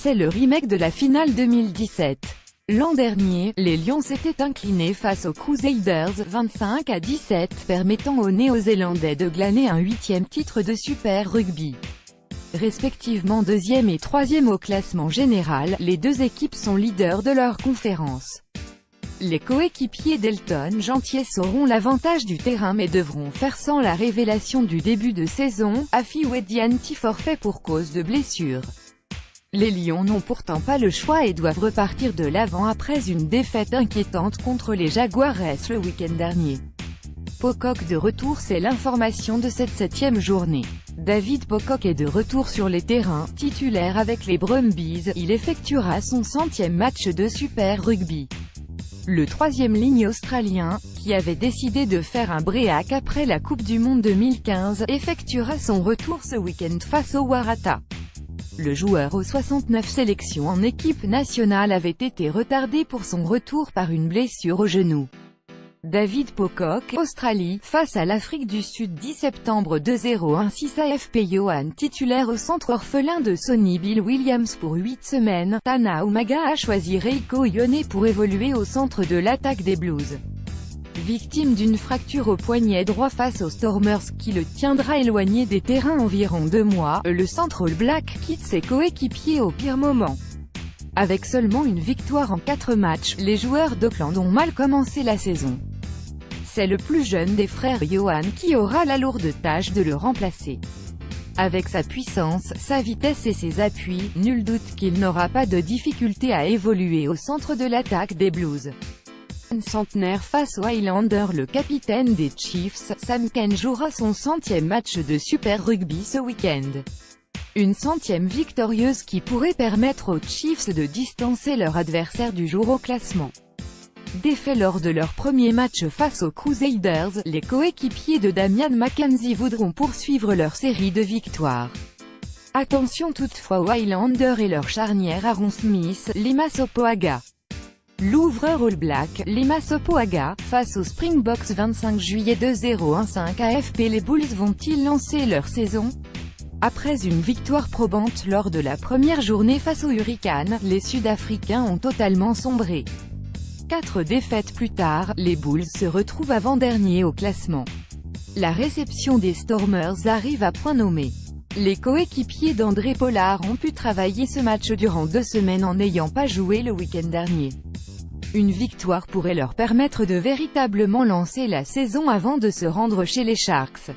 c'est le remake de la finale 2017. L'an dernier, les Lions s'étaient inclinés face aux Crusaders 25-17, permettant aux Néo-Zélandais de glaner un 8e titre de Super Rugby. Respectivement 2e et 3e au classement général, les deux équipes sont leaders de leur conférence. Les coéquipiers d'Elton Gentiès auront l'avantage du terrain mais devront faire sans la révélation du début de saison, Afi Weddianti forfait pour cause de blessure. Les Lions n'ont pourtant pas le choix et doivent repartir de l'avant après une défaite inquiétante contre les Jaguars le week-end dernier. Pocock de retour, c'est l'information de cette 7e journée. David Pocock est de retour sur les terrains, titulaire avec les Brumbies, il effectuera son 100e match de Super Rugby. Le 3e ligne australien, qui avait décidé de faire un break après la Coupe du Monde 2015, effectuera son retour ce week-end face aux Waratahs. Le joueur aux 69 sélections en équipe nationale avait été retardé pour son retour par une blessure au genou. David Pocock, Australie, face à l'Afrique du Sud 10 septembre 2-0-1-6 AFP Yohan titulaire au centre orphelin de Sonny Bill Williams pour 8 semaines, Tana Umaga a choisi Reiko Ione pour évoluer au centre de l'attaque des Blues. Victime d'une fracture au poignet droit face aux Stormers qui le tiendra éloigné des terrains environ 2 mois, le centre All Black quitte ses coéquipiers au pire moment. Avec seulement une victoire en 4 matchs, les joueurs d'Auckland ont mal commencé la saison. C'est le plus jeune des frères Yohan qui aura la lourde tâche de le remplacer. Avec sa puissance, sa vitesse et ses appuis, nul doute qu'il n'aura pas de difficulté à évoluer au centre de l'attaque des Blues. Centenaire face aux Highlanders. Le capitaine des Chiefs, Sam Cane jouera son 100e match de Super Rugby ce week-end. Une 100e victorieuse qui pourrait permettre aux Chiefs de distancer leur adversaire du jour au classement. Défait lors de leur premier match face aux Crusaders, les coéquipiers de Damian McKenzie voudront poursuivre leur série de victoires. Attention toutefois aux Highlanders et leur charnière Aaron Smith, Lima Sopoaga. L'ouvreur All Black, Lima Sopoaga, face aux Springboks 25 juillet 2-0-1-5 AFP. Les Bulls vont-ils lancer leur saison? Après une victoire probante lors de la première journée face aux Hurricanes, les Sud-Africains ont totalement sombré. 4 défaites plus tard, les Bulls se retrouvent avant-dernier au classement. La réception des Stormers arrive à point nommé. Les coéquipiers d'André Pollard ont pu travailler ce match durant 2 semaines en n'ayant pas joué le week-end dernier. Une victoire pourrait leur permettre de véritablement lancer la saison avant de se rendre chez les Sharks.